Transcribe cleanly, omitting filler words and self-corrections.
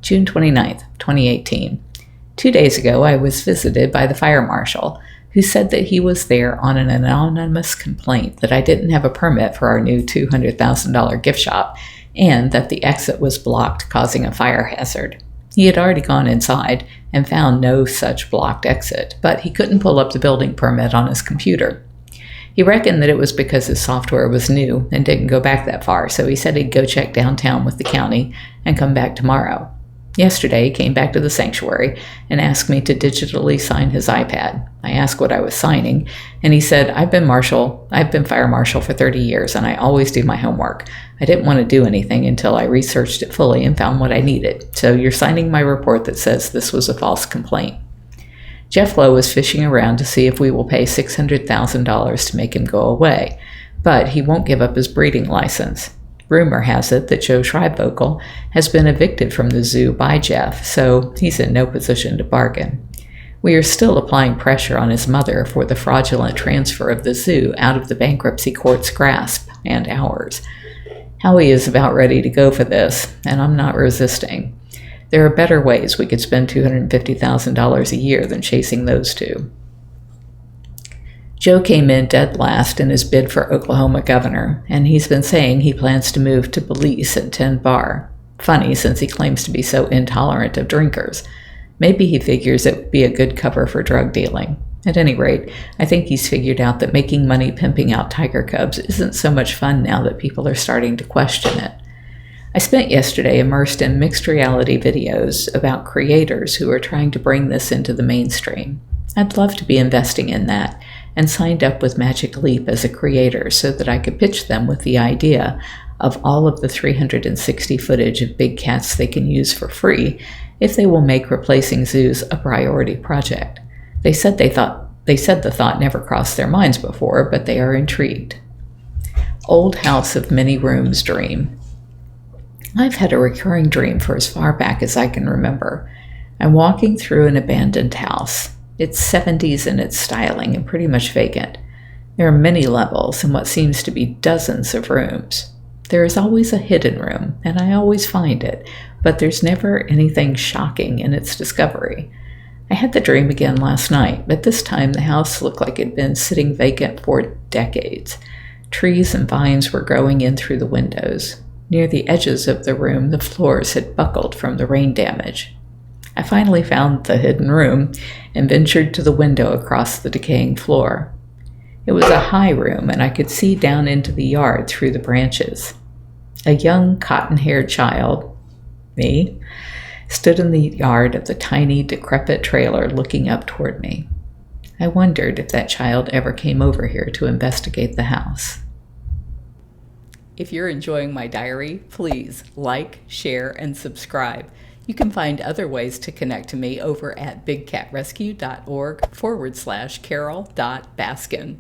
June 29th, 2018. 2 days ago, I was visited by the fire marshal, who said that he was there on an anonymous complaint that I didn't have a permit for our new $200,000 gift shop and that the exit was blocked, causing a fire hazard. He had already gone inside and found no such blocked exit, but he couldn't pull up the building permit on his computer. He reckoned that it was because his software was new and didn't go back that far, so he said he'd go check downtown with the county and come back tomorrow. Yesterday, he came back to the sanctuary and asked me to digitally sign his iPad. I asked what I was signing, and he said, I've been fire marshal for 30 years, and I always do my homework. I didn't want to do anything until I researched it fully and found what I needed. So you're signing my report that says this was a false complaint. Jeff Lowe is fishing around to see if we will pay $600,000 to make him go away, but he won't give up his breeding license. Rumor has it that Joe Schreibokel has been evicted from the zoo by Jeff, so he's in no position to bargain. We are still applying pressure on his mother for the fraudulent transfer of the zoo out of the bankruptcy court's grasp and ours. Howie is about ready to go for this, and I'm not resisting. There are better ways we could spend $250,000 a year than chasing those two. Joe came in dead last in his bid for Oklahoma governor, and he's been saying he plans to move to Belize and tend bar. Funny, since he claims to be so intolerant of drinkers. Maybe he figures it would be a good cover for drug dealing. At any rate, I think he's figured out that making money pimping out tiger cubs isn't so much fun now that people are starting to question it. I spent yesterday immersed in mixed reality videos about creators who are trying to bring this into the mainstream. I'd love to be investing in that, and signed up with Magic Leap as a creator so that I could pitch them with the idea of all of the 360 footage of big cats they can use for free if they will make replacing zoos a priority project. They said the thought never crossed their minds before, but they are intrigued. Old house of many rooms dream. I've had a recurring dream for as far back as I can remember. I'm walking through an abandoned house. It's 70s in its styling and pretty much vacant. There are many levels and what seems to be dozens of rooms. There is always a hidden room, and I always find it, but there's never anything shocking in its discovery. I had the dream again last night, but this time the house looked like it had been sitting vacant for decades. Trees and vines were growing in through the windows. Near the edges of the room, the floors had buckled from the rain damage. I finally found the hidden room and ventured to the window across the decaying floor. It was a high room, and I could see down into the yard through the branches. A young cotton-haired child, me, stood in the yard of the tiny, decrepit trailer looking up toward me. I wondered if that child ever came over here to investigate the house. If you're enjoying my diary, please like, share, and subscribe. You can find other ways to connect to me over at bigcatrescue.org/Carole.Baskin.